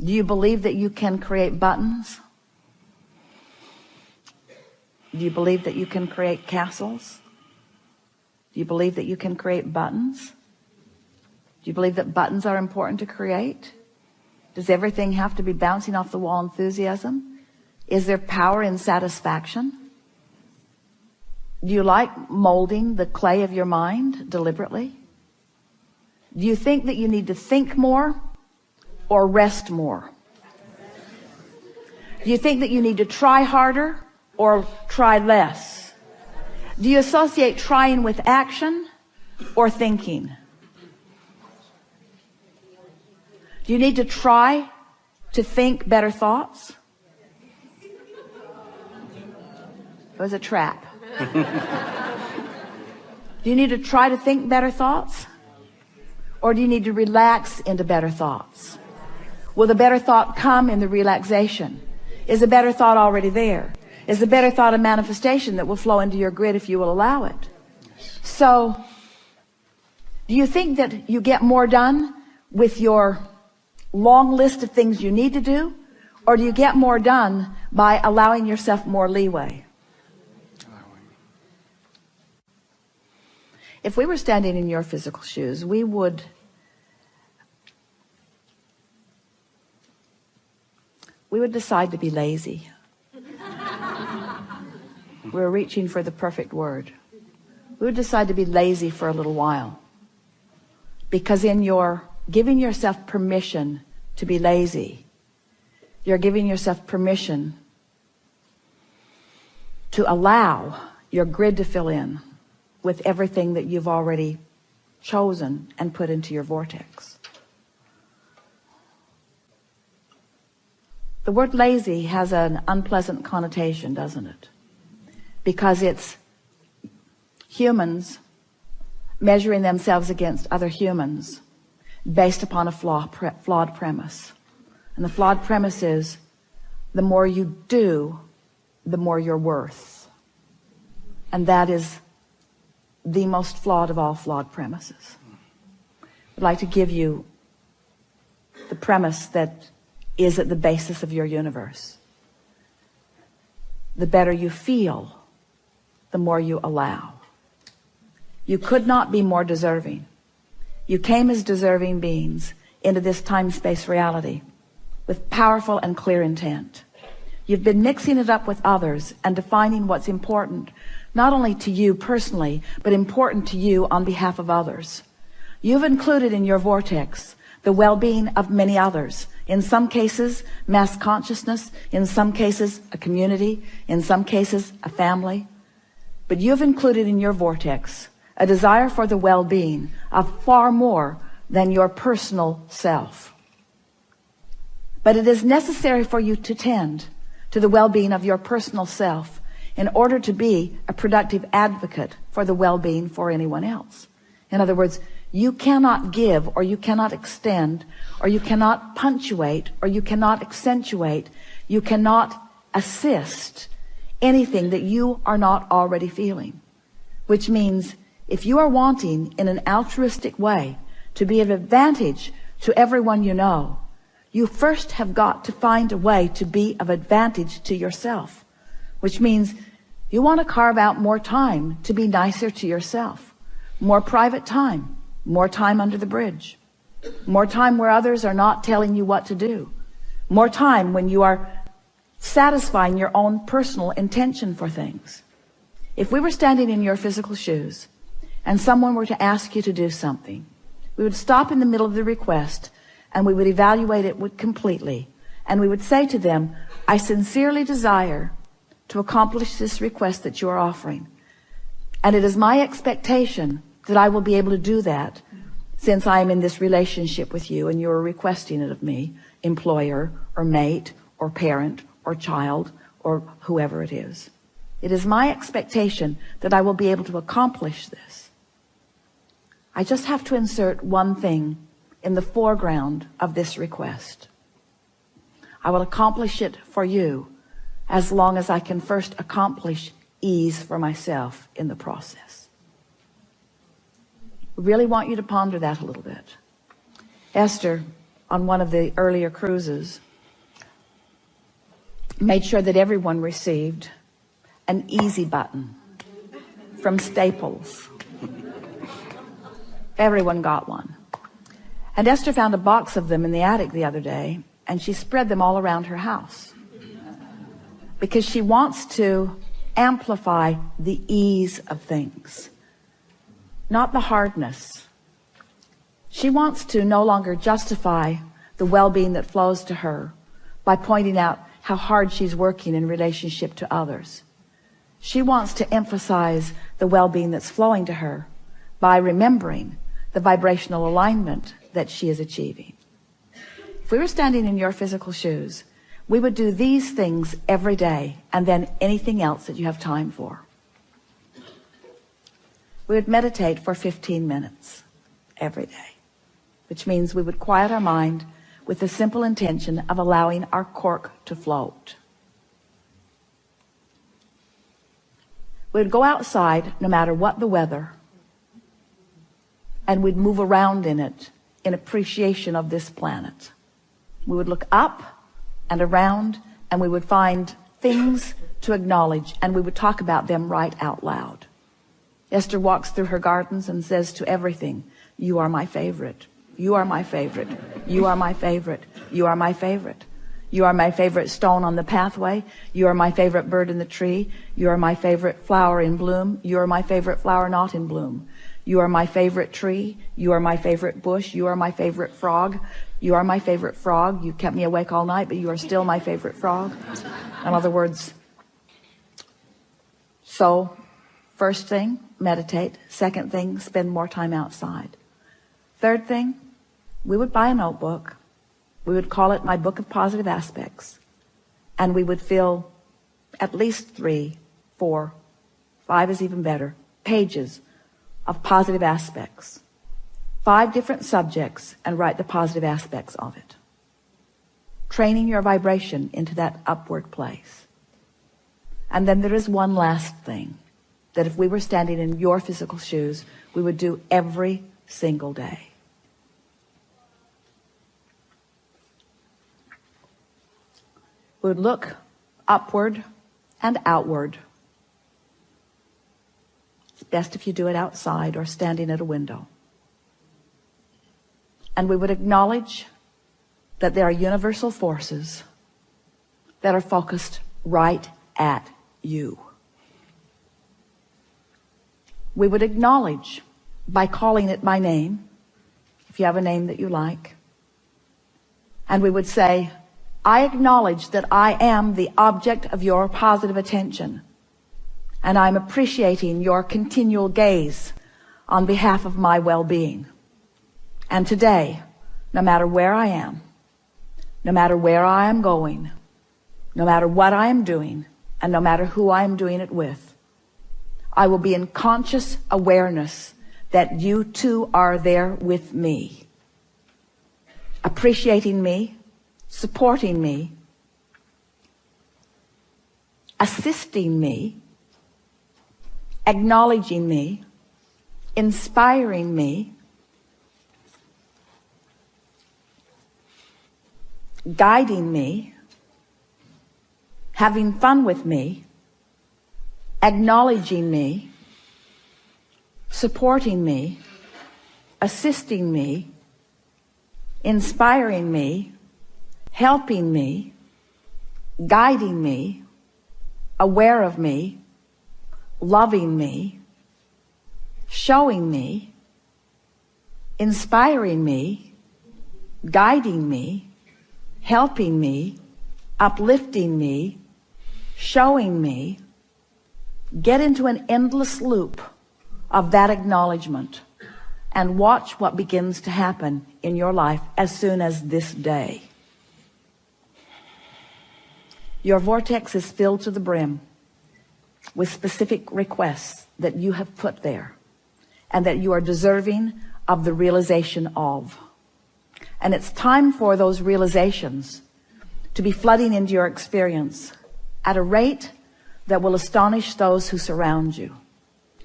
Do you believe that you can create buttons? Do you believe that you can create castles? Do you believe that you can create buttons? Do you believe that buttons are important to create? Does everything have to be bouncing off the wall enthusiasm? Is there power in satisfaction? Do you like molding the clay of your mind deliberately? Do you think that you need to think more or rest more? Do you think that you need to try harder or try less? Do you associate trying with action or thinking? Do you need to try to think better thoughts? It was a trap. Do you need to try to think better thoughts? Or do you need to relax into better thoughts? Will the better thought come in the relaxation? Is a better thought already there? Is the better thought a manifestation that will flow into your grid if you will allow it? So, do you think that you get more done with your long list of things you need to do? Or do you get more done by allowing yourself more leeway? If we were standing in your physical shoes, we would decide to be lazy. We're reaching for the perfect word. We would decide to be lazy for a little while. Because in your giving yourself permission to be lazy, you're giving yourself permission to allow your grid to fill in with everything that you've already chosen and put into your vortex. The word lazy has an unpleasant connotation, doesn't it? Because it's humans measuring themselves against other humans based upon a flawed premise. And the flawed premise is, the more you do, the more you're worth. And that is the most flawed of all flawed premises. I'd like to give you the premise that is at the basis of your universe. The better you feel, the more you allow. You could not be more deserving. You came as deserving beings into this time-space reality with powerful and clear intent. You've been mixing it up with others and defining what's important, not only to you personally, but important to you on behalf of others. You've included in your vortex the well-being of many others. In some cases, mass consciousness. In some cases, a community. In some cases, a family. But you've included in your vortex a desire for the well-being of far more than your personal self. But it is necessary for you to tend to the well-being of your personal self in order to be a productive advocate for the well-being for anyone else. In other words, you cannot give, or you cannot extend, or you cannot punctuate, or you cannot accentuate, you cannot assist anything that you are not already feeling. Which means, if you are wanting in an altruistic way to be of advantage to everyone you know, you first have got to find a way to be of advantage to yourself. Which means you want to carve out more time to be nicer to yourself. More private time. More time under the bridge. More time where others are not telling you what to do. More time when you are satisfying your own personal intention for things. If we were standing in your physical shoes and someone were to ask you to do something, we would stop in the middle of the request and we would evaluate it completely. And we would say to them, I sincerely desire to accomplish this request that you are offering. And it is my expectation that I will be able to do that since I am in this relationship with you and you are requesting it of me, employer or mate or parent or child or whoever it is. It is my expectation that I will be able to accomplish this. I just have to insert one thing in the foreground of this request. I will accomplish it for you as long as I can first accomplish ease for myself in the process. Really want you to ponder that a little bit. Esther, on one of the earlier cruises, made sure that everyone received an easy button from Staples. Everyone got one. And Esther found a box of them in the attic the other day, and she spread them all around her house because she wants to amplify the ease of things, not the hardness. She wants to no longer justify the well-being that flows to her by pointing out how hard she's working in relationship to others. She wants to emphasize the well-being that's flowing to her by remembering the vibrational alignment that she is achieving. If we were standing in your physical shoes, we would do these things every day, and then anything else that you have time for. We would meditate for 15 minutes every day, which means we would quiet our mind with the simple intention of allowing our cork to float. We would go outside no matter what the weather, and we'd move around in it in appreciation of this planet. We would look up and around, and we would find things to acknowledge, and we would talk about them right out loud. Esther walks through her gardens and says to everything, "You are my favorite. You are my favorite. You are my favorite. You are my favorite. You are my favorite stone on the pathway. You are my favorite bird in the tree. You are my favorite flower in bloom. You are my favorite flower not in bloom. You are my favorite tree. You are my favorite bush. You are my favorite frog. You are my favorite frog. You kept me awake all night, but you are still my favorite frog." In other words, so first thing, meditate. Second thing, spend more time outside. Third thing, we would buy a notebook. We would call it My Book of Positive Aspects. And we would fill at least 3, 4, 5 is even better, pages of positive aspects. 5 different subjects, and write the positive aspects of it. Training your vibration into that upward place. And then there is one last thing that if we were standing in your physical shoes, we would do every single day. We would look upward and outward. It's best if you do it outside or standing at a window. And we would acknowledge that there are universal forces that are focused right at you. We would acknowledge by calling it by name, if you have a name that you like. And we would say, "I acknowledge that I am the object of your positive attention, and I'm appreciating your continual gaze on behalf of my well-being. And today, no matter where I am, no matter where I am going, no matter what I am doing, and no matter who I am doing it with, I will be in conscious awareness that you too are there with me, appreciating me, supporting me, assisting me, acknowledging me, inspiring me, guiding me, having fun with me, acknowledging me, supporting me, assisting me, inspiring me, helping me, guiding me, aware of me, loving me, showing me, inspiring me, guiding me, helping me, uplifting me, showing me." Get into an endless loop of that acknowledgement and watch what begins to happen in your life as soon as this day. Your vortex is filled to the brim with specific requests that you have put there and that you are deserving of the realization of. And it's time for those realizations to be flooding into your experience at a rate that will astonish those who surround you.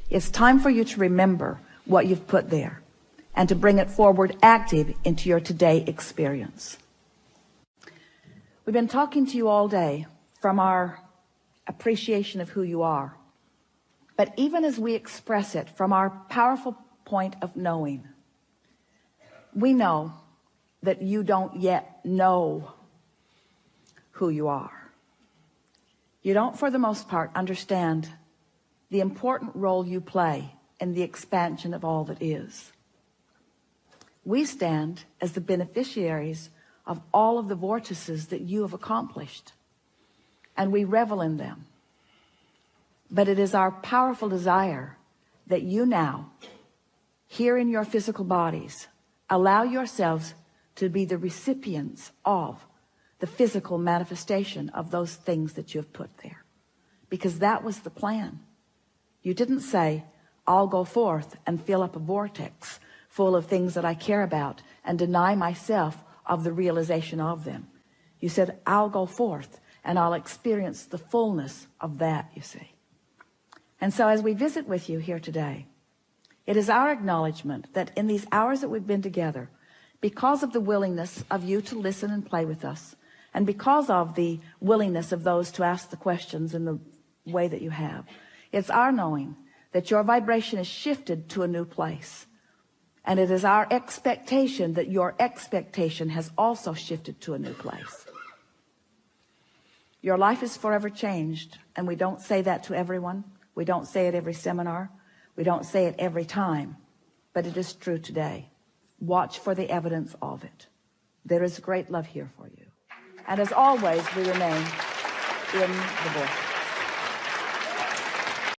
It's time for you to remember what you've put there and to bring it forward active into your today experience. We've been talking to you all day from our appreciation of who you are. But even as we express it from our powerful point of knowing, we know that you don't yet know who you are. You don't, for the most part, understand the important role you play in the expansion of all that is. We stand as the beneficiaries of all of the vortices that you have accomplished, and we revel in them. But it is our powerful desire that you now, here in your physical bodies, allow yourselves to be the recipients of the physical manifestation of those things that you have put there. Because that was the plan. You didn't say, I'll go forth and fill up a vortex full of things that I care about and deny myself of the realization of them. You said, I'll go forth and I'll experience the fullness of that, you see. And so as we visit with you here today, it is our acknowledgement that in these hours that we've been together, because of the willingness of you to listen and play with us, and because of the willingness of those to ask the questions in the way that you have, it's our knowing that your vibration is shifted to a new place. And it is our expectation that your expectation has also shifted to a new place. Your life is forever changed, and we don't say that to everyone. We don't say it every seminar. We don't say it every time, but it is true today. Watch for the evidence of it. There is great love here for you. And as always, we remain in the vortex.